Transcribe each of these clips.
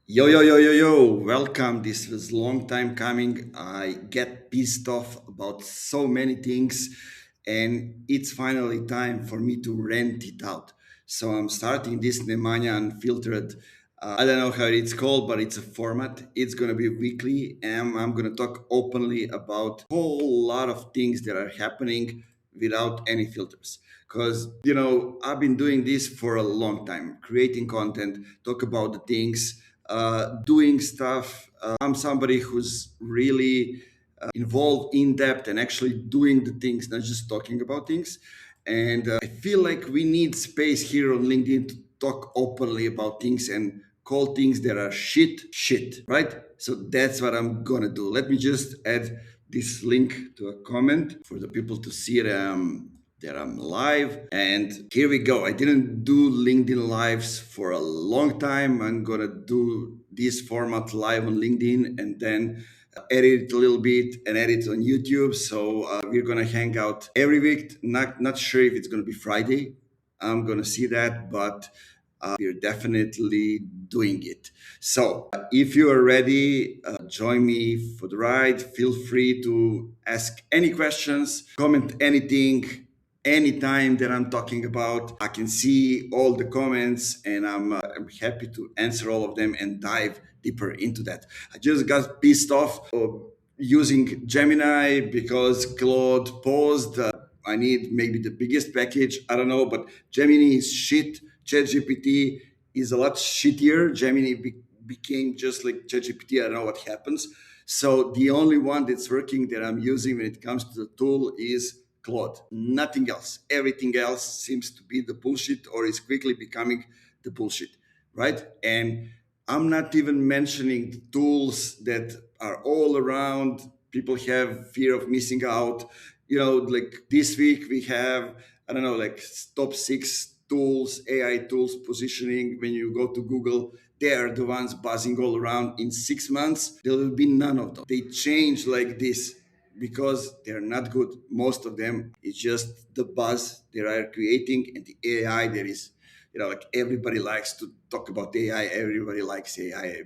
Yo, yo, yo, yo, yo, welcome. This was long time coming. I get pissed off about so many things, and it's finally time for me to rent it out. So I'm starting this Nemanja Unfiltered. I don't know how it's called, but it's a format. It's going to be weekly, and I'm going to talk openly about a whole lot of things that are happening without any filters. Because, I've been doing this for a long time, creating content, talk about the things doing stuff. I'm somebody who's really involved in depth and actually doing the things, not just talking about things. And I feel like we need space here on LinkedIn to talk openly about things and call things that are shit, right? So that's what I'm gonna do. Let me just add this link to a comment for the people to see it. That I'm live. And here we go. I didn't do LinkedIn lives for a long time. I'm gonna do this format live on LinkedIn and then edit it a little bit and edit it on YouTube. So we're gonna hang out every week. Not sure if it's gonna be Friday. I'm gonna see that, but we're definitely doing it. So if you are ready, join me for the ride. Feel free to ask any questions, comment anything, anytime that I'm talking about. I can see all the comments and I'm happy to answer all of them and dive deeper into that. I just got pissed off using Gemini because Claude paused. I need maybe the biggest package. I don't know, but Gemini is shit. ChatGPT is a lot shittier. Gemini became just like ChatGPT. I don't know what happens. So the only one that's working that I'm using when it comes to the tool is Claude. Nothing else. Everything else seems to be the bullshit or is quickly becoming the bullshit, right? And I'm not even mentioning the tools that are all around. People have fear of missing out. Like this week we have, I don't know, like top six tools, AI tools positioning. When you go to Google, they are the ones buzzing all around. In 6 months, there will be none of them. They change like this because they're not good. Most of them is just the buzz they are creating and the AI that is, like everybody likes to talk about AI. Everybody likes AI,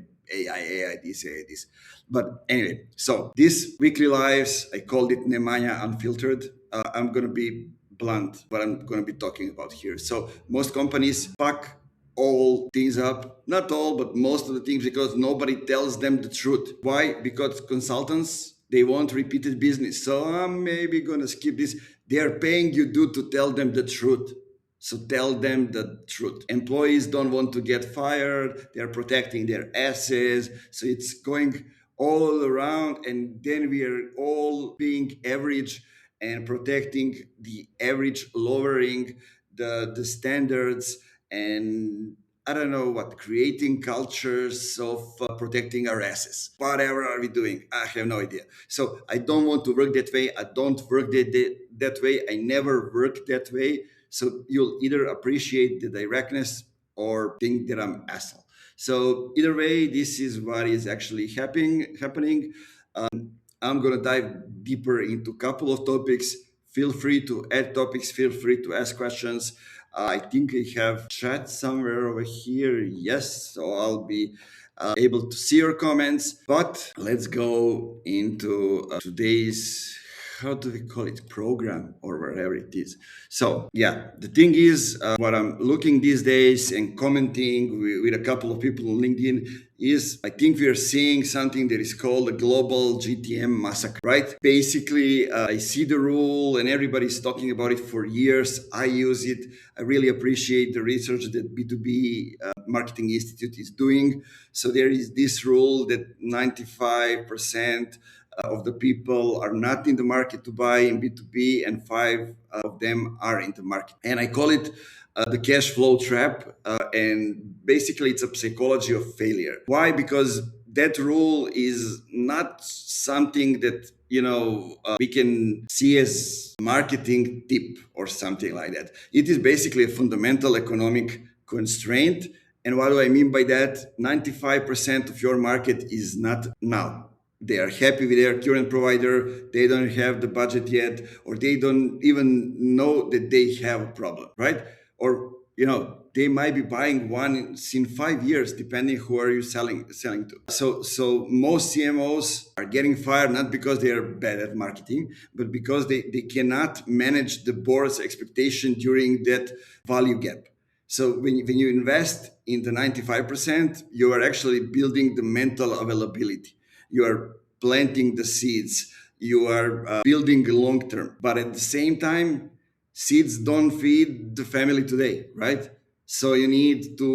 this, AI, this. But anyway, so this weekly lives, I called it Nemanja Unfiltered. I'm going to be blunt what I'm going to be talking about here. So most companies pack all things up, not all, but most of the things because nobody tells them the truth. Why? Because consultants, they want repeated business. So I'm maybe going to skip this. They are paying you due to tell them the truth. So tell them the truth. Employees don't want to get fired. They're protecting their assets. So it's going all around. And then we are all being average and protecting the average, lowering the standards and I don't know what, creating cultures of protecting our assets. Whatever are we doing? I have no idea. So I don't want to work that way. I don't work that way. I never work that way. So you'll either appreciate the directness or think that I'm asshole. So either way, this is what is actually happening. I'm gonna dive deeper into a couple of topics. Feel free to add topics. Feel free to ask questions. I think I have chat somewhere over here. Yes, so I'll be able to see your comments. But let's go into today's, how do we call it, program or whatever it is. So yeah, the thing is, what I'm looking these days and commenting with a couple of people on LinkedIn is I think we are seeing something that is called a global GTM massacre, right? Basically, I see the rule and everybody's talking about it for years. I use it. I really appreciate the research that B2B Marketing Institute is doing. So there is this rule that 95% of the people are not in the market to buy in B2B and five of them are in the market. And I call it the cash flow trap. And basically, it's a psychology of failure. Why? Because that rule is not something that we can see as marketing tip or something like that. It is basically a fundamental economic constraint. And what do I mean by that? 95% of your market is not now. They are happy with their current provider. They don't have the budget yet, or they don't even know that they have a problem, right? Or they might be buying one in 5 years, depending who are you selling to. So most CMOs are getting fired not because they are bad at marketing, but because they cannot manage the board's expectation during that value gap. So when you invest in the 95%, you are actually building the mental availability. You are planting the seeds. You are building long term. But at the same time, seeds don't feed the family today, right? So you need to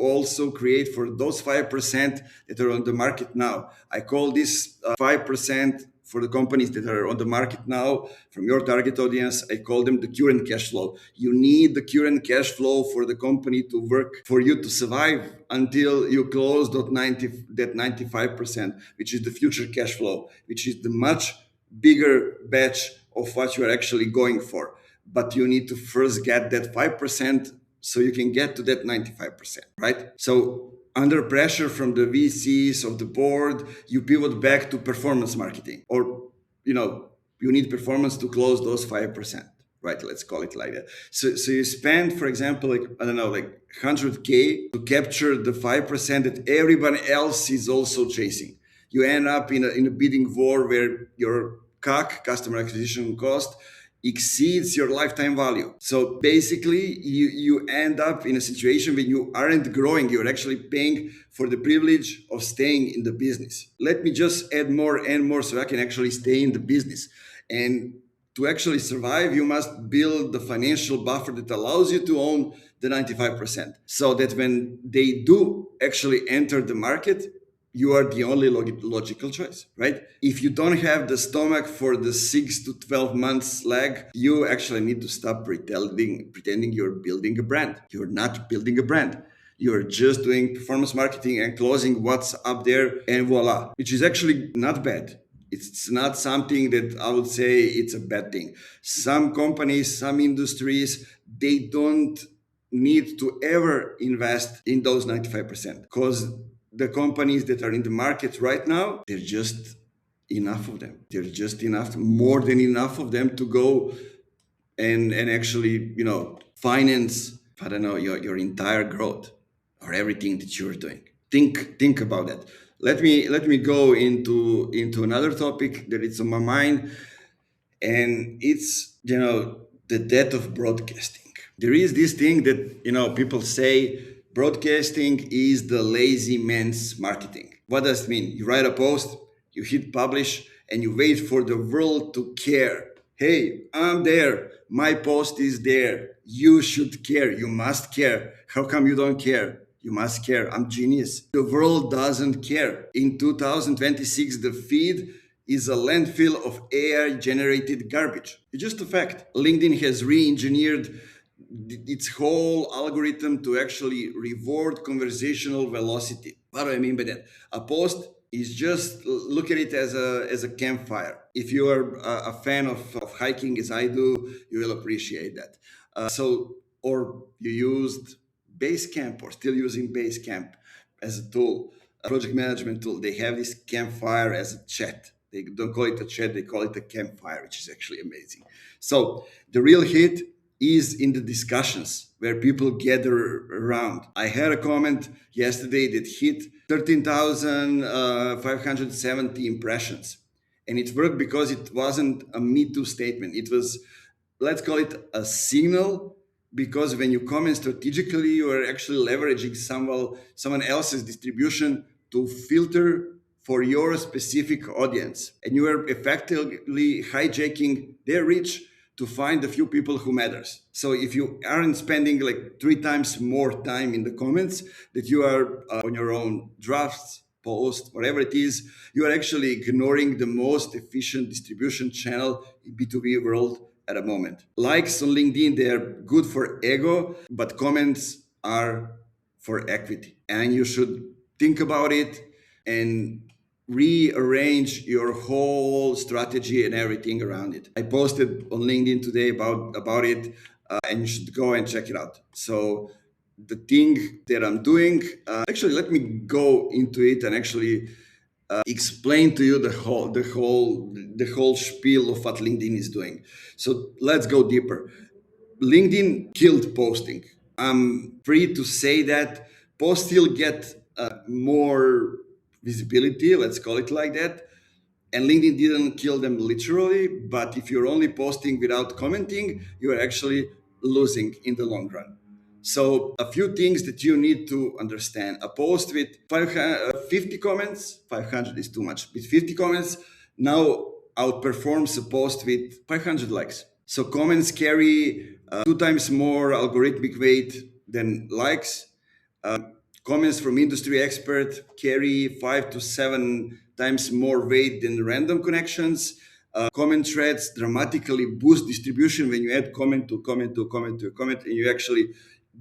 also create for those 5% that are on the market now. I call this 5% for the companies that are on the market now from your target audience. I call them the current cash flow. You need the current cash flow for the company to work for you to survive until you close that 95%, which is the future cash flow, which is the much bigger batch of what you are actually going for. But you need to first get that 5% so you can get to that 95%, right? So under pressure from the VCs of the board, you pivot back to performance marketing, or you know, you need performance to close those 5%, right? Let's call it like that. So you spend, for example, like I don't know, like 100K to capture the 5% that everybody else is also chasing. You end up in a bidding war where your CAC, customer acquisition cost, exceeds your lifetime value. So basically, you end up in a situation where you aren't growing, you're actually paying for the privilege of staying in the business. Let me just add more and more so I can actually stay in the business. And to actually survive, you must build the financial buffer that allows you to own the 95%. So that when they do actually enter the market, you are the only logical choice, right? If you don't have the stomach for the 6 to 12 months lag, you actually need to stop pretending you're building a brand. You're not building a brand. You're just doing performance marketing and closing what's up there, and voila, which is actually not bad. It's not something that I would say it's a bad thing. Some companies, some industries, they don't need to ever invest in those 95% because the companies that are in the market right now, they're just enough of them. They're just enough, more than enough of them to go and actually, finance, I don't know, your entire growth or everything that you're doing. Think about that. Let me go into another topic that is on my mind, and it's the death of broadcasting. There is this thing that people say broadcasting is the lazy man's marketing. What does it mean? You write a post, you hit publish, and you wait for the world to care. Hey, I'm there, my post is there, you should care, you must care. How come you don't care? You must care. I'm genius. The world doesn't care. In 2026, the feed is a landfill of AI generated garbage. It's just a fact. LinkedIn has re engineered its whole algorithm to actually reward conversational velocity. What do I mean by that? A post is just look at it as a campfire. If you are a fan of hiking as I do, you will appreciate that. Or you used Basecamp or still using Basecamp as a tool, a project management tool. They have this campfire as a chat. They don't call it a chat, they call it a campfire, which is actually amazing. So the real hit is in the discussions where people gather around. I had a comment yesterday that hit 13,570 impressions. And it worked because it wasn't a Me Too statement. It was, let's call it a signal, because when you comment strategically, you are actually leveraging someone else's distribution to filter for your specific audience. And you are effectively hijacking their reach to find the few people who matters. So if you aren't spending like 3 times more time in the comments that you are on your own drafts, post, whatever it is, you are actually ignoring the most efficient distribution channel in B2B world at a moment. Likes on LinkedIn, they are good for ego, but comments are for equity. And you should think about it and rearrange your whole strategy and everything around it. I posted on LinkedIn today about it, and you should go and check it out. So the thing that I'm doing, actually, let me go into it and actually explain to you the whole spiel of what LinkedIn is doing. So let's go deeper. LinkedIn killed posting. I'm free to say that posts still get more visibility, let's call it like that. And LinkedIn didn't kill them literally, but if you're only posting without commenting, you are actually losing in the long run. So, a few things that you need to understand. A post with 50 comments, 500 is too much. With 50 comments, now outperforms a post with 500 likes. So, comments carry two times more algorithmic weight than likes. Comments from industry expert carry 5 to 7 times more weight than random connections. Comment threads dramatically boost distribution when you add comment to comment to comment to comment, and you actually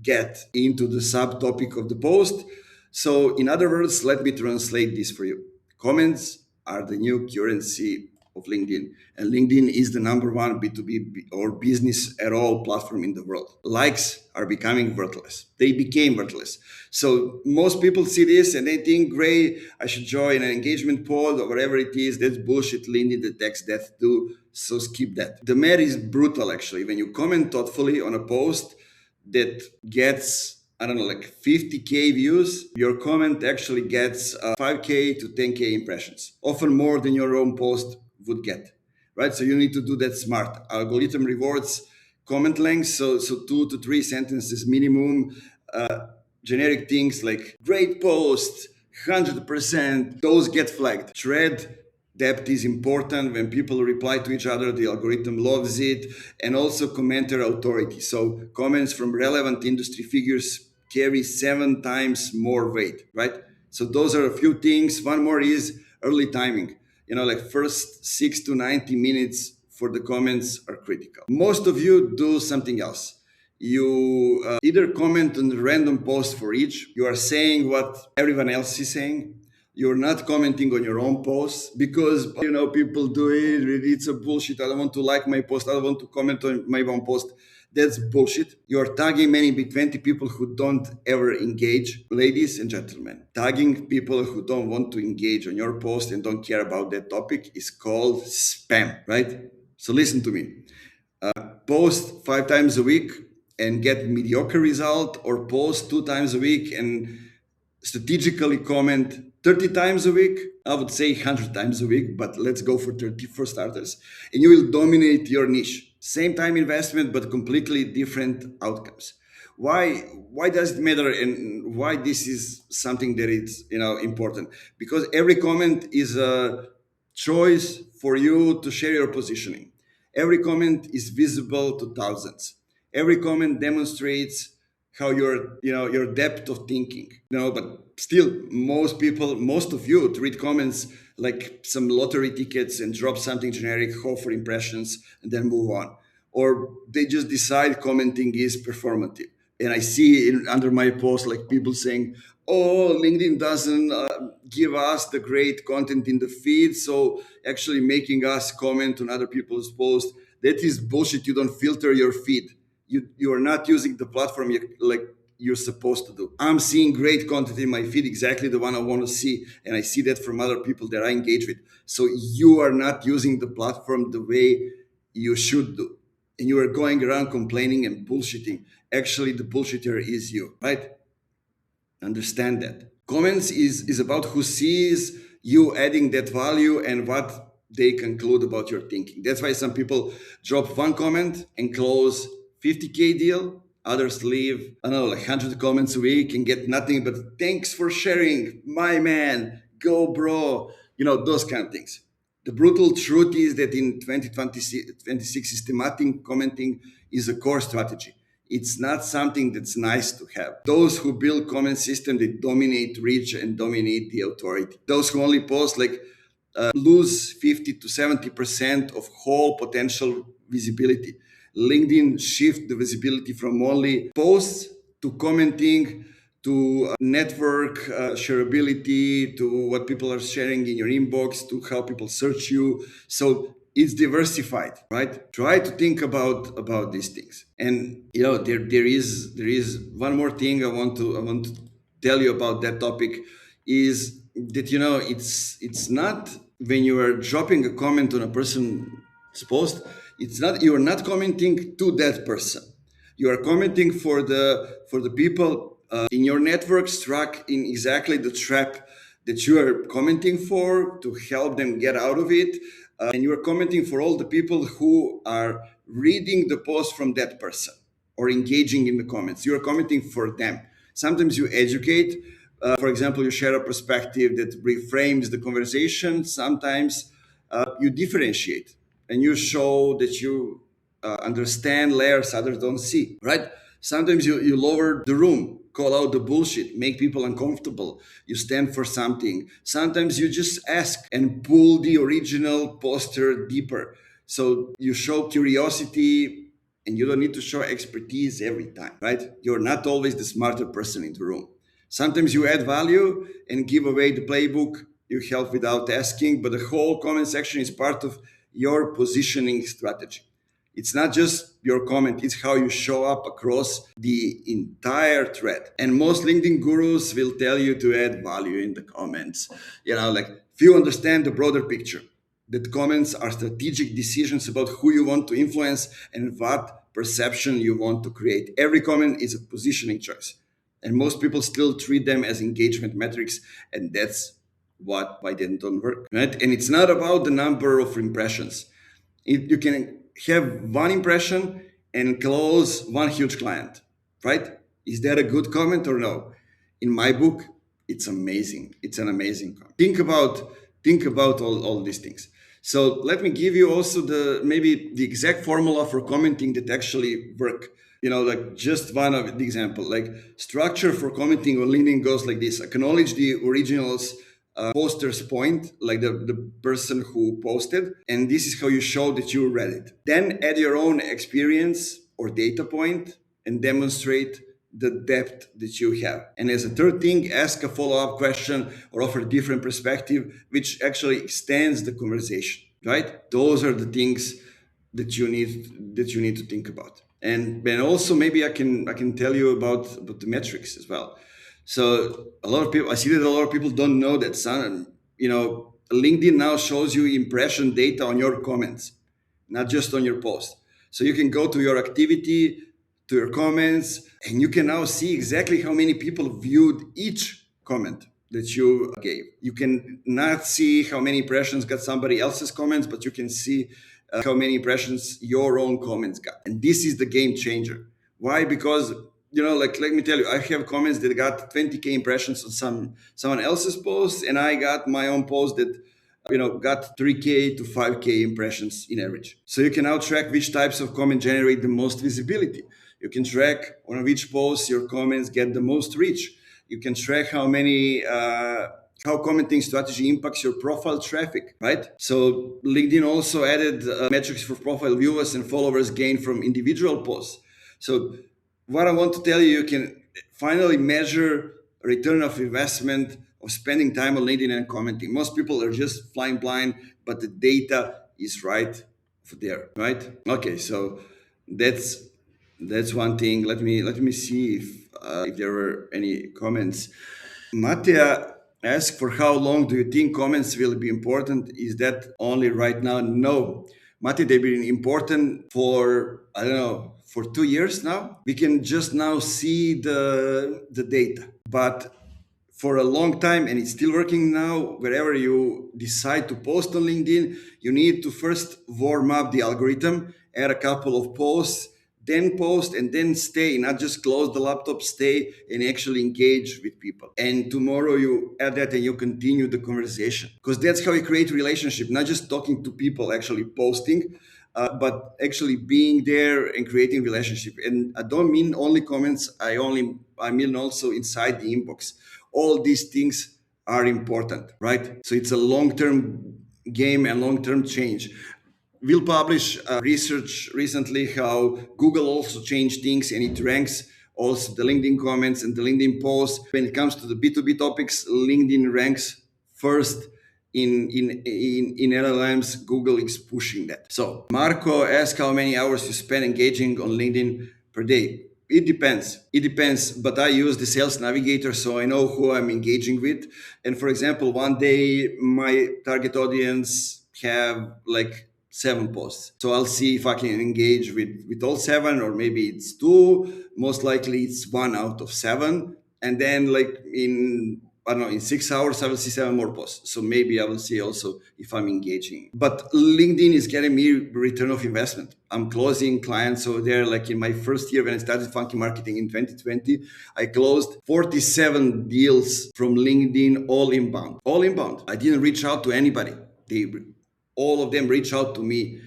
get into the subtopic of the post. So, in other words, let me translate this for you. Comments are the new currency of LinkedIn, and LinkedIn is the number one B2B or business at all platform in the world. Likes are becoming worthless. They became worthless. So most people see this and they think, great, I should join an engagement pod or whatever it is. That's bullshit. LinkedIn detects that too. So skip that. The math is brutal actually. When you comment thoughtfully on a post that gets, I don't know, like 50K views, your comment actually gets 5K to 10K impressions, often more than your own post would get, right? So you need to do that smart. Algorithm rewards comment length, so 2 to 3 sentences minimum. Generic things like great post, 100%, those get flagged. Thread depth is important. When people reply to each other, the algorithm loves it. And also commenter authority. So comments from relevant industry figures carry 7 times more weight, right? So those are a few things. One more is early timing. Like first 6 to 90 minutes for the comments are critical. Most of you do something else. You either comment on the random post for each. You are saying what everyone else is saying. You're not commenting on your own posts because people do it. It's a bullshit. I don't want to like my post. I don't want to comment on my own post. That's bullshit. You're tagging maybe 20 people who don't ever engage. Ladies and gentlemen, tagging people who don't want to engage on your post and don't care about that topic is called spam, right? So listen to me. Post 5 times a week and get mediocre result, or post 2 times a week and strategically comment 30 times a week. I would say 100 times a week, but let's go for 30 for starters. And you will dominate your niche. Same time investment, but completely different outcomes. Why does it matter, and why this is something that is important? Because every comment is a choice for you to share your positioning. Every comment is visible to thousands. Every comment demonstrates how your depth of thinking. But still, most of you treat comments like some lottery tickets and drop something generic, hope for impressions, and then move on. Or they just decide commenting is performative. And I see under my post like people saying, "Oh, LinkedIn doesn't give us the great content in the feed, so actually making us comment on other people's posts." That is bullshit. You don't filter your feed. You are not using the platform like you're supposed to do. I'm seeing great content in my feed, exactly the one I want to see, and I see that from other people that I engage with. So you are not using the platform the way you should do, and you are going around complaining and bullshitting. Actually, the bullshitter is you, right? Understand that. Comments is about who sees you adding that value and what they conclude about your thinking. That's why some people drop one comment and close 50K deal. Others leave, I don't know, like 100 comments a week and get nothing but thanks for sharing, my man, go bro, those kind of things. The brutal truth is that in 2026, systematic commenting is a core strategy. It's not something that's nice to have. Those who build comment system, they dominate reach and dominate the authority. Those who only post lose 50 to 70% of whole potential visibility. LinkedIn shift the visibility from only posts to commenting to network shareability to what people are sharing in your inbox to how people search you. So it's diversified, right? Try to think about these things. And there is one more thing I want to tell you about that topic is that it's not when you are dropping a comment on a person's post, it's not you're not commenting to that person. You are commenting for the people in your network struck in exactly the trap that you are commenting for to help them get out of it. And you are commenting for all the people who are reading the post from that person or engaging in the comments. You are commenting for them. Sometimes you educate. For example, you share a perspective that reframes the conversation. Sometimes you differentiate and you show that you understand layers others don't see, right? Sometimes you lower the room, call out the bullshit, make people uncomfortable. You stand for something. Sometimes you just ask and pull the original poster deeper. So you show curiosity and you don't need to show expertise every time, right? You're not always the smarter person in the room. Sometimes you add value and give away the playbook. You help without asking, but the whole comment section is part of your positioning strategy. It's not just your comment, it's how you show up across the entire thread. And most LinkedIn gurus will tell you to add value in the comments. Like if you understand the broader picture, that comments are strategic decisions about who you want to influence and what perception you want to create. Every comment is a positioning choice. And most people still treat them as engagement metrics, and that's why they don't work, right? And it's not about the number of impressions. You can have one impression and close one huge client, right? Is that a good comment or no? In my book, it's amazing. It's an amazing comment. Think about all these things. So let me give you also maybe the exact formula for commenting that actually work. Like just one of the example, like structure for commenting on LinkedIn goes like this: acknowledge the originals poster's point, like the person who posted, and this is how you show that you read it. Then add your own experience or data point and demonstrate the depth that you have. And as a third thing, ask a follow-up question or offer a different perspective, which actually extends the conversation, right? Those are the things that you need to think about. And then also maybe I can tell you about the metrics as well. So I see that a lot of people don't know that LinkedIn now shows you impression data on your comments, not just on your post. So you can go to your activity, to your comments, and you can now see exactly how many people viewed each comment that you gave. You can not see how many impressions got somebody else's comments, but you can see how many impressions your own comments got. And this is the game changer. Why? Because like let me tell you, I have comments that got 20k impressions on someone else's post, and I got my own post that got 3k to 5k impressions in average. So you can now track which types of comment generate the most visibility. You can track on which posts your comments get the most reach. You can track how commenting strategy impacts your profile traffic, right? So LinkedIn also added metrics for profile viewers and followers gained from individual posts. So what I want to tell you, you can finally measure return of investment of spending time on LinkedIn and commenting. Most people are just flying blind, but the data is right there, right? Okay, so that's one thing. Let me see if there were any comments. Mattia asked, for how long do you think comments will be important? Is that only right now? No. Mattia, they've been important for, I don't know, for 2 years now. We can just now see the data. But for a long time, and it's still working now, wherever you decide to post on LinkedIn, you need to first warm up the algorithm, add a couple of posts, then post, and then stay, not just close the laptop, stay and actually engage with people. And tomorrow you add that and you continue the conversation, because that's how you create relationship, not just talking to people, actually posting, but actually being there and creating relationship. And I don't mean only comments. I mean also inside the inbox. All these things are important, right? So it's a long-term game and long-term change. We'll publish research recently how Google also changed things, and it ranks also the LinkedIn comments and the LinkedIn posts. When it comes to the B2B topics, LinkedIn ranks first in LLMs. Google is pushing that. So Marco asked how many hours you spend engaging on LinkedIn per day. It depends, but I use the sales navigator, so I know who I'm engaging with. And for example, one day my target audience have like 7 posts. So I'll see if I can engage with all seven, or maybe it's two. Most likely it's one out of seven. And then like in I don't know, in 6 hours I will see seven more posts. So maybe I will see also if I'm engaging. But LinkedIn is getting me return of investment. I'm closing clients over there. Like in my first year when I started Funky Marketing in 2020, I closed 47 deals from LinkedIn, all inbound. All inbound. I didn't reach out to anybody. They all of them reach out to me.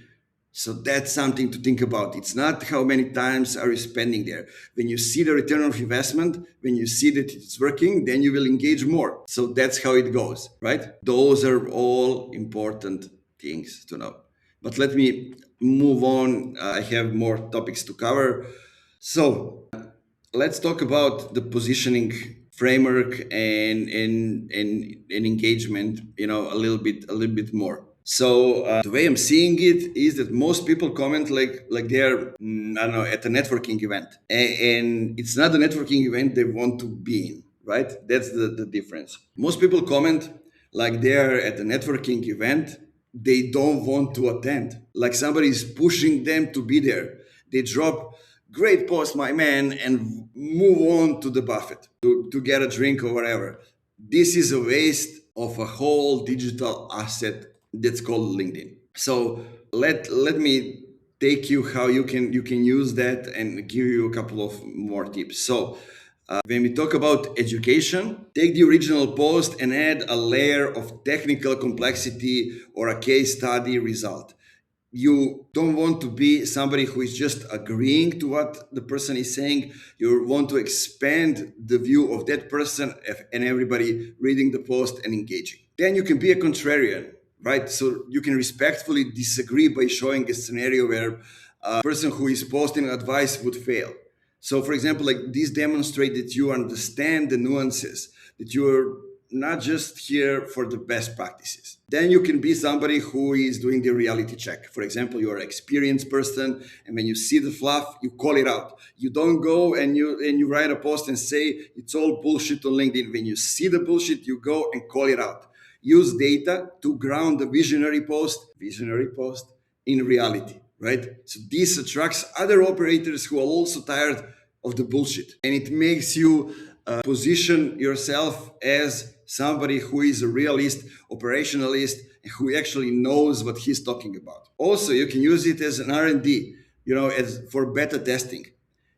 So that's something to think about. It's not how many times are you spending there. When you see the return of investment, when you see that it's working, then you will engage more. So that's how it goes, right? Those are all important things to know. But let me move on. I have more topics to cover. So let's talk about the positioning framework and engagement, a little bit more. So the way I'm seeing it is that most people comment like they're I don't know, at a networking event, and it's not a networking event they want to be in, right? That's the difference. Most people comment like they're at a networking event they don't want to attend, like somebody is pushing them to be there. They drop great post, my man, and move on to the buffet to get a drink or whatever. This is a waste of a whole digital asset that's called LinkedIn. So let me take you how you can use that and give you a couple of more tips. So when we talk about education, take the original post and add a layer of technical complexity or a case study result. You don't want to be somebody who is just agreeing to what the person is saying. You want to expand the view of that person and everybody reading the post and engaging. Then you can be a contrarian, right? So you can respectfully disagree by showing a scenario where a person who is posting advice would fail. So, for example, like this demonstrate that you understand the nuances, that you're not just here for the best practices. Then you can be somebody who is doing the reality check. For example, you're an experienced person, and when you see the fluff, you call it out. You don't go and you write a post and say it's all bullshit on LinkedIn. When you see the bullshit, you go and call it out. Use data to ground the visionary post in reality, right? So this attracts other operators who are also tired of the bullshit, and it makes you position yourself as somebody who is a realist, operationalist, who actually knows what he's talking about. Also, you can use it as an R&D, as for beta testing.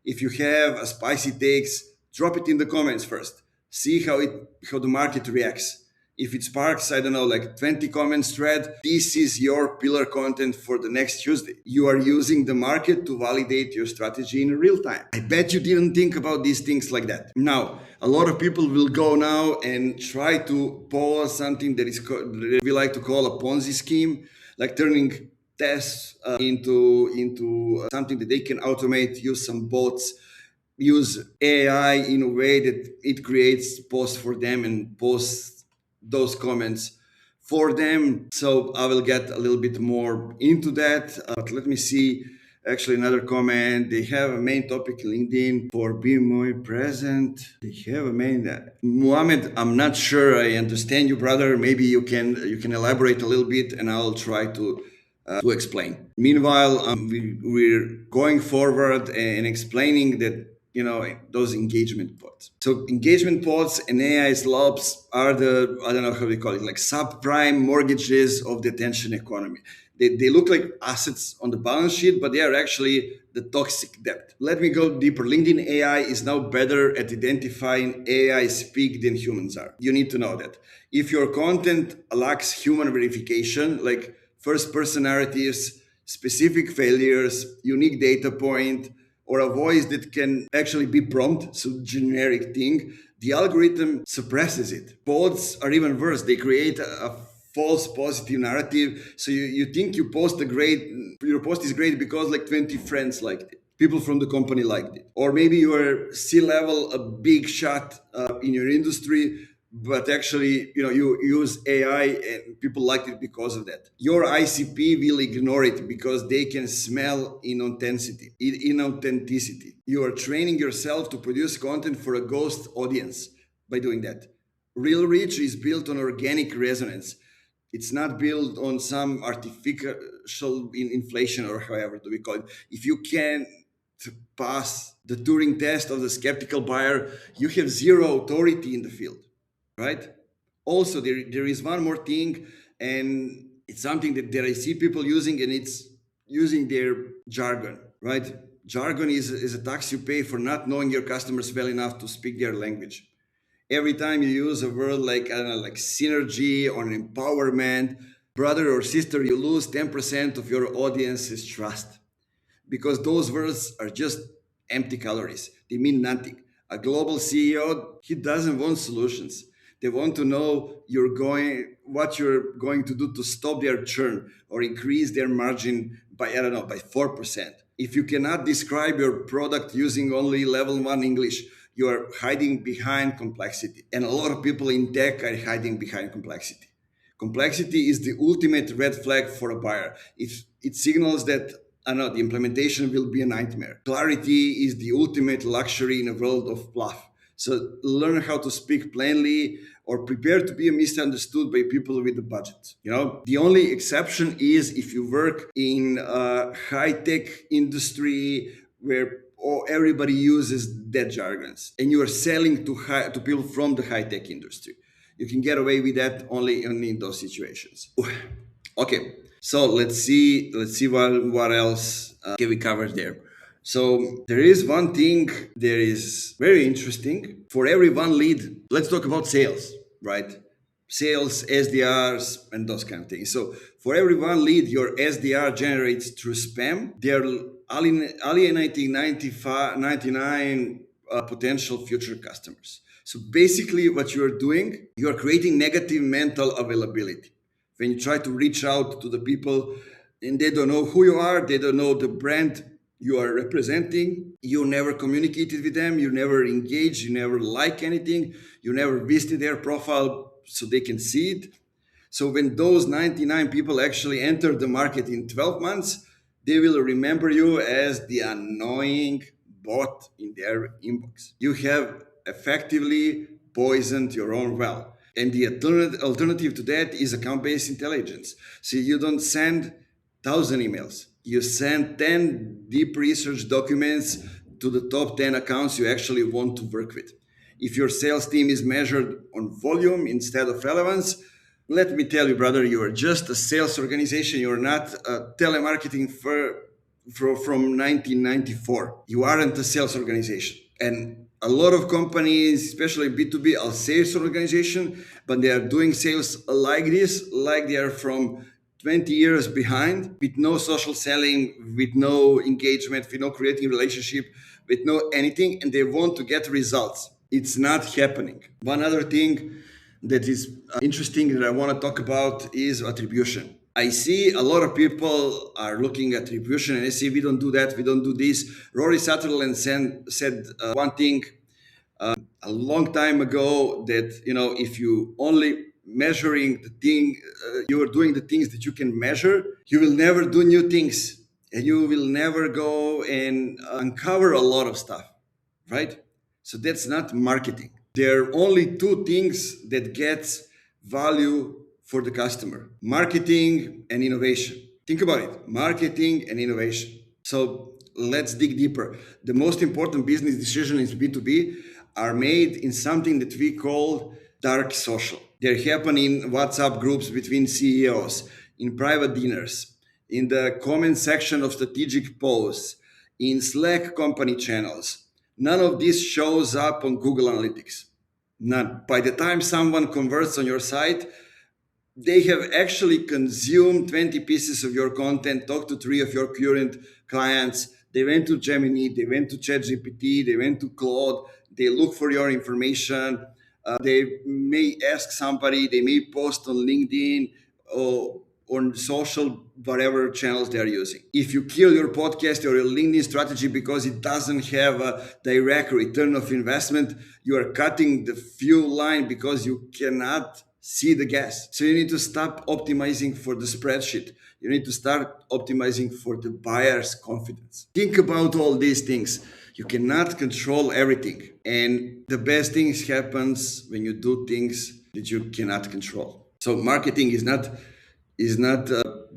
If you have a spicy takes, drop it in the comments first. See how the market reacts. If it sparks, I don't know, like 20 comments thread, this is your pillar content for the next Tuesday. You are using the market to validate your strategy in real time. I bet you didn't think about these things like that. Now, a lot of people will go now and try to pull something that we like to call a Ponzi scheme, like turning tests into something that they can automate, use some bots, use AI in a way that it creates posts for them and posts those comments for them. So I will get a little bit more into that. But let me see. Actually, another comment. They have a main topic LinkedIn for being more present. They have a main. Mohammed, I'm not sure I understand you, brother. Maybe you can elaborate a little bit, and I'll try to explain. Meanwhile, we're going forward and explaining that those engagement pods. So engagement pods and AI slopes are the, I don't know how we call it, like subprime mortgages of the attention economy. They look like assets on the balance sheet, but they are actually the toxic debt. Let me go deeper. LinkedIn AI is now better at identifying AI speak than humans are. You need to know that. If your content lacks human verification, like first person narratives, specific failures, unique data point, or a voice that can actually be prompt, so generic thing, the algorithm suppresses it. Bots are even worse. They create a false positive narrative. So you think your post is great because like 20 friends liked it. People from the company liked it. Or maybe you're C-level, a big shot in your industry, but actually, you use AI and people like it because of that. Your ICP will ignore it because they can smell inauthenticity. You are training yourself to produce content for a ghost audience by doing that. Real reach is built on organic resonance. It's not built on some artificial inflation or however do we call it. If you can pass the Turing test of the skeptical buyer, you have zero authority in the field, right? Also, there is one more thing, and it's something that I see people using, and it's using their jargon, right? Jargon is a tax you pay for not knowing your customers well enough to speak their language. Every time you use a word like, I don't know, like synergy or empowerment, brother or sister, you lose 10% of your audience's trust because those words are just empty calories. They mean nothing. A global CEO, he doesn't want solutions. They want to know what you're going to do to stop their churn or increase their margin by, I don't know, by 4%. If you cannot describe your product using only level 1 English, you are hiding behind complexity. And a lot of people in tech are hiding behind complexity. Complexity is the ultimate red flag for a buyer. It signals that, I don't know, the implementation will be a nightmare. Clarity is the ultimate luxury in a world of fluff. So learn how to speak plainly or prepare to be misunderstood by people with a budget. The only exception is if you work in a high-tech industry where everybody uses that jargons and you are selling to people from the high-tech industry. You can get away with that only in those situations. Okay, so let's see what else can we cover there. So there is one thing that is very interesting. For every one lead, let's talk about sales, right? Sales, SDRs, and those kind of things. So for every one lead your SDR generates through spam, they're alienating 99 potential future customers. So basically what you're doing, you're creating negative mental availability. When you try to reach out to the people and they don't know who you are, they don't know the brand you are representing, you never communicated with them, you never engaged, you never like anything, you never visited their profile so they can see it. So when those 99 people actually enter the market in 12 months, they will remember you as the annoying bot in their inbox. You have effectively poisoned your own well. And the alternative to that is account-based intelligence. So you don't send 1,000 emails. You send 10 deep research documents to the top 10 accounts you actually want to work with. If your sales team is measured on volume instead of relevance, let me tell you, brother, you are just a sales organization. You're not a telemarketing from 1994. You aren't a sales organization. And a lot of companies, especially B2B, are sales organization, but they are doing sales like this, like they are from 20 years behind, with no social selling, with no engagement, with no creating relationship, with no anything, and they want to get results. It's not happening. One other thing that is interesting that I want to talk about is attribution. I see a lot of people are looking at attribution and they say, we don't do that, we don't do this. Rory Sutherland said one thing a long time ago that, if you only measuring the thing, you are doing the things that you can measure, you will never do new things and you will never go and uncover a lot of stuff, right? So that's not marketing. There are only two things that gets value for the customer: marketing and innovation. Think about it: marketing and innovation. So let's dig deeper. The most important business decisions in B2B are made in something that we call dark social. They happen in WhatsApp groups between CEOs, in private dinners, in the comment section of strategic posts, in Slack company channels. None of this shows up on Google Analytics. None. By the time someone converts on your site, they have actually consumed 20 pieces of your content, talked to 3 of your current clients. They went to Gemini, they went to ChatGPT, they went to Claude, they look for your information. They may ask somebody, they may post on LinkedIn or on social, whatever channels they are using. If you kill your podcast or your LinkedIn strategy because it doesn't have a direct return of investment, you are cutting the fuel line because you cannot see the gas. So you need to stop optimizing for the spreadsheet. You need to start optimizing for the buyer's confidence. Think about all these things. You cannot control everything. And the best things happens when you do things that you cannot control. So marketing is not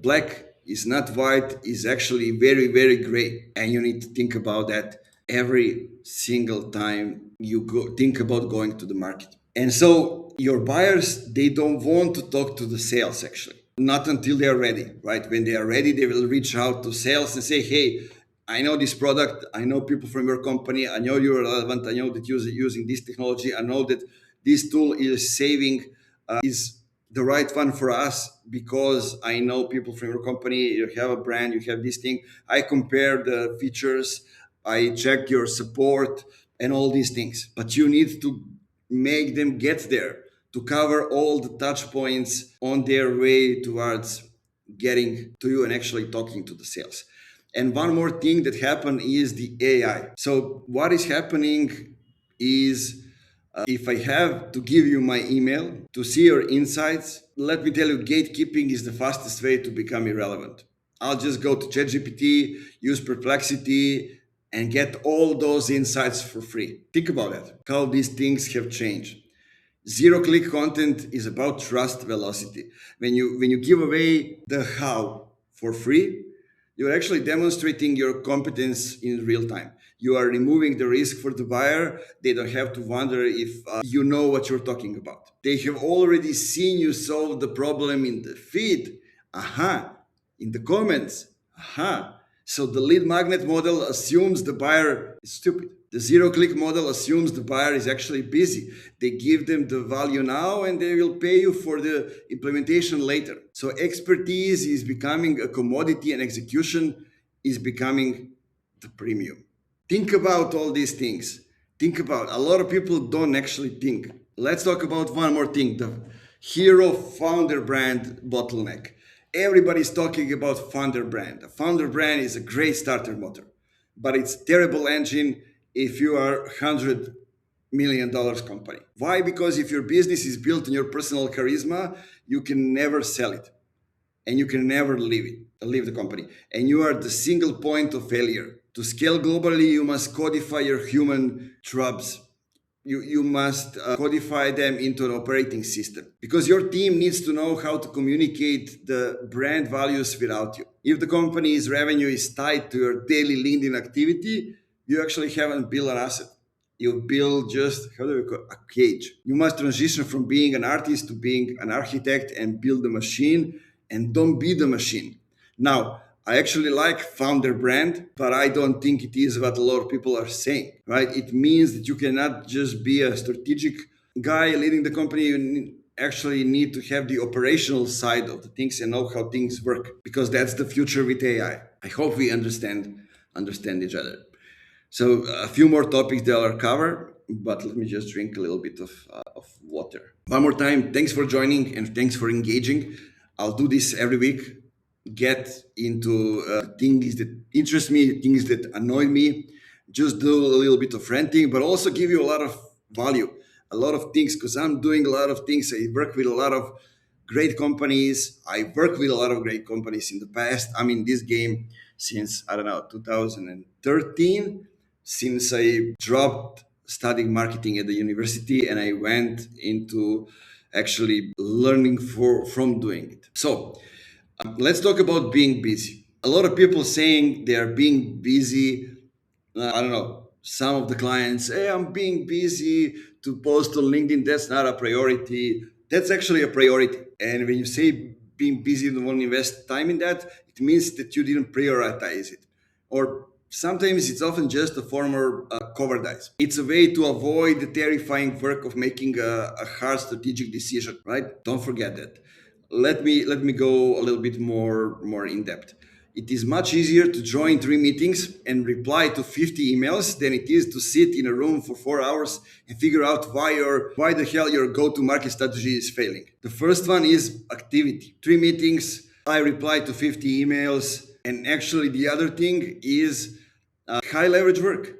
black, is not white, is actually very very gray, and you need to think about that every single time you go think about going to the market. And so your buyers, they don't want to talk to the sales actually, not until they are ready, right? When they are ready, they will reach out to sales and say, hey, I know this product, I know people from your company, I know you're relevant, I know that you're using this technology, I know that this tool is saving, is the right one for us because I know people from your company, you have a brand, you have this thing. I compare the features, I check your support and all these things. But you need to make them get there to cover all the touch points on their way towards getting to you and actually talking to the sales. And one more thing that happened is the AI. So what is happening is, if I have to give you my email to see your insights, let me tell you, gatekeeping is the fastest way to become irrelevant. I'll just go to ChatGPT, use Perplexity, and get all those insights for free. Think about it, how these things have changed. Zero click content is about trust velocity. When you give away the how for free, you're actually demonstrating your competence in real time. You are removing the risk for the buyer. They don't have to wonder if you know what you're talking about. They have already seen you solve the problem in the feed. Aha. In the comments. Aha. So the lead magnet model assumes the buyer is stupid. The zero click model assumes the buyer is actually busy. They give them the value now and they will pay you for the implementation later. So expertise is becoming a commodity and execution is becoming the premium. Think about all these things. Think about, a lot of people don't actually think. Let's talk about one more thing, the hero founder brand bottleneck. Everybody's talking about founder brand. A founder brand is a great starter motor, but it's terrible engine if you are $100 million company. Why? Because if your business is built on your personal charisma, you can never sell it and you can never leave the company. And you are the single point of failure. To scale globally, you must codify your human tropes. You must codify them into an operating system because your team needs to know how to communicate the brand values without you. If the company's revenue is tied to your daily LinkedIn activity, you actually haven't built an asset. You build just, how do we call it, a cage. You must transition from being an artist to being an architect and build the machine, and don't be the machine. Now, I actually like founder brand, but I don't think it is what a lot of people are saying, right? It means that you cannot just be a strategic guy leading the company. Actually need to have the operational side of the things and know how things work because that's the future with AI. I hope we understand each other. So a few more topics that are covered, but let me just drink a little bit of water. One more time, thanks for joining and thanks for engaging. I'll do this every week. Get into things that interest me, things that annoy me. Just do a little bit of ranting, but also give you a lot of value, a lot of things, because I'm doing a lot of things. I work with a lot of great companies. I worked with a lot of great companies in the past. I'm in this game since, I don't know, 2013, since I dropped studying marketing at the university and I went into actually learning from doing it. So let's talk about being busy. A lot of people saying they are being busy. I don't know. Some of the clients, hey, I'm being busy to post on LinkedIn. That's not a priority. That's actually a priority. And when you say being busy and don't want to invest time in that, it means that you didn't prioritize it. Or sometimes it's often just a form of cowardice. It's a way to avoid the terrifying work of making a hard strategic decision, right? Don't forget that. Let me go a little bit more in depth. It is much easier to join 3 meetings and reply to 50 emails than it is to sit in a room for 4 hours and figure out why the hell your go-to-market strategy is failing. The first one is activity. 3 meetings, I reply to 50 emails, and actually the other thing is high leverage work.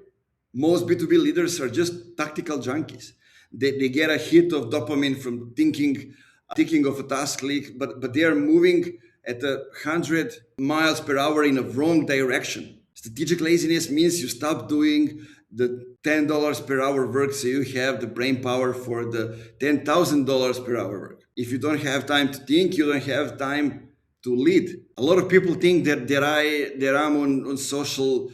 Most B2B leaders are just tactical junkies. They get a hit of dopamine from thinking of a task leak, but they are moving at 100 miles per hour in a wrong direction. Strategic laziness means you stop doing the $10 per hour work so you have the brain power for the $10,000 per hour work. If you don't have time to think, you don't have time to lead. A lot of people think that I'm on social,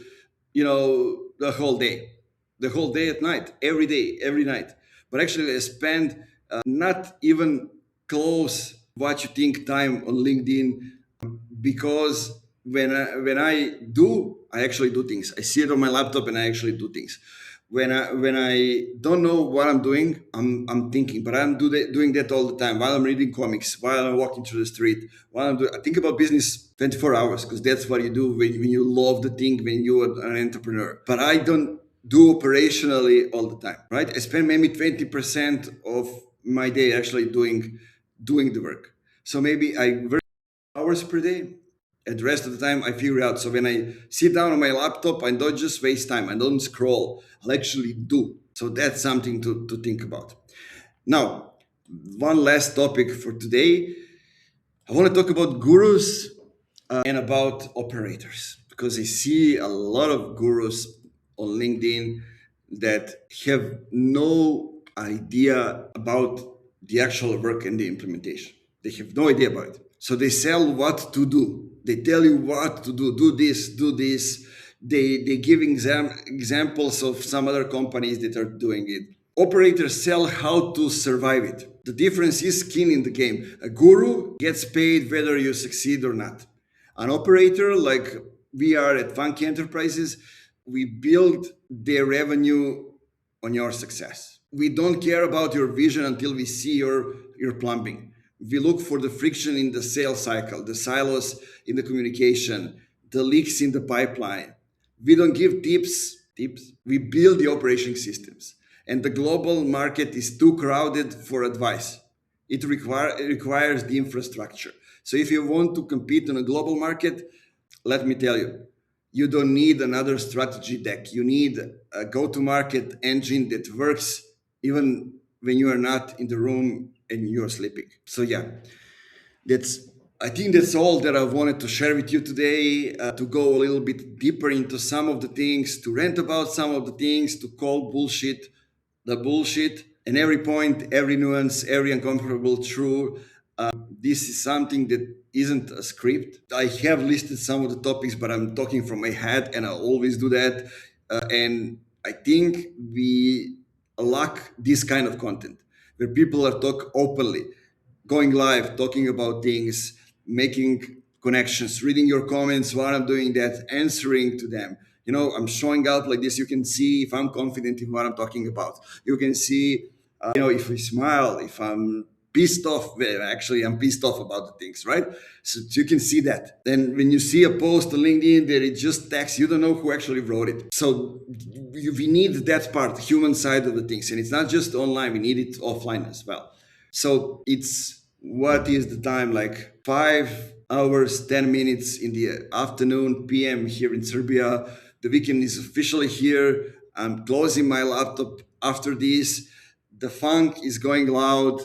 the whole day at night, every day, every night. But actually, I spend not even close what you think time on LinkedIn, because when I do, I actually do things. I see it on my laptop and I actually do things. When I don't know what I'm doing, I'm thinking, but doing that all the time while I'm reading comics, while I'm walking through the street, I think about business 24 hours, because that's what you do when you love the thing, when you're an entrepreneur. But I don't do operationally all the time, right? I spend maybe 20% of my day actually doing the work. So maybe I hours per day. And the rest of the time, I figure out. So when I sit down on my laptop, I don't just waste time. I don't scroll. I'll actually do. So that's something to think about. Now, one last topic for today. I want to talk about gurus and about operators, because I see a lot of gurus on LinkedIn that have no idea about the actual work and the implementation. They have no idea about it. So they sell what to do. They tell you what to do. Do this, do this. They give examples of some other companies that are doing it. Operators sell how to survive it. The difference is skin in the game. A guru gets paid whether you succeed or not. An operator, like we are at Funky Enterprises, we build their revenue on your success. We don't care about your vision until we see your plumbing. We look for the friction in the sales cycle, the silos in the communication, the leaks in the pipeline. We don't give tips. We build the operation systems. And the global market is too crowded for advice. It requires the infrastructure. So if you want to compete in a global market, let me tell you, you don't need another strategy deck. You need a go-to-market engine that works even when you are not in the room and you're sleeping. So yeah, that's I think that's all that I wanted to share with you today. To go a little bit deeper into some of the things, to rant about some of the things, to call bullshit the bullshit, and every point, every nuance, every uncomfortable truth. This is something that isn't a script. I have listed some of the topics, but I'm talking from my head, and I always do that. And I think we lack this kind of content where people are talk openly, going live, talking about things, making connections, reading your comments while I'm doing that, answering to them. I'm showing up like this. You can see if I'm confident in what I'm talking about. You can see, if we smile, if I'm pissed off. Well, actually, I'm pissed off about the things, right? So you can see that. Then when you see a post on LinkedIn that it just text, you don't know who actually wrote it. So we need that part, human side of the things. And it's not just online, we need it offline as well. So what is the time? Like 5 hours, 10 minutes in the afternoon, PM here in Serbia. The weekend is officially here. I'm closing my laptop after this. The funk is going loud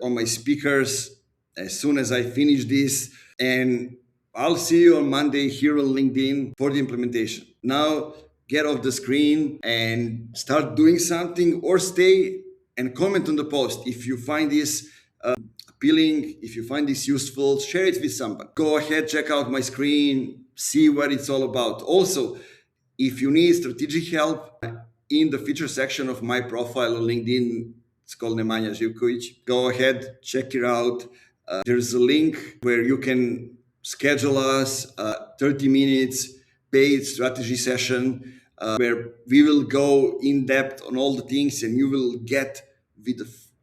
on my speakers as soon as I finish this. And I'll see you on Monday here on LinkedIn for the implementation. Now, get off the screen and start doing something, or stay and comment on the post. If you find this appealing, if you find this useful, share it with someone. Go ahead, check out my screen, see what it's all about. Also, if you need strategic help, in the feature section of my profile on LinkedIn, it's called Nemanja Živković. Go ahead, check it out. There's a link where you can schedule us a 30 minutes paid strategy session where we will go in depth on all the things, and you will get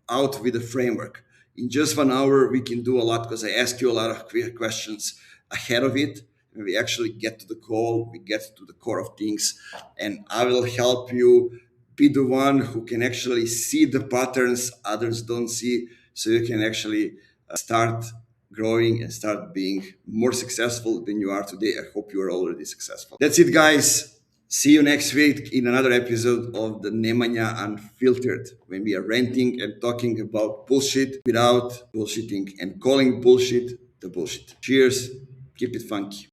out with a framework. In just 1 hour, we can do a lot, because I ask you a lot of questions ahead of it. When we actually get to the call, we get to the core of things, and I will help you be the one who can actually see the patterns others don't see, so you can actually start growing and start being more successful than you are today. I hope you are already successful. That's it, guys. See you next week in another episode of the Nemanja Unfiltered, when we are ranting and talking about bullshit without bullshitting and calling bullshit the bullshit. Cheers. Keep it funky.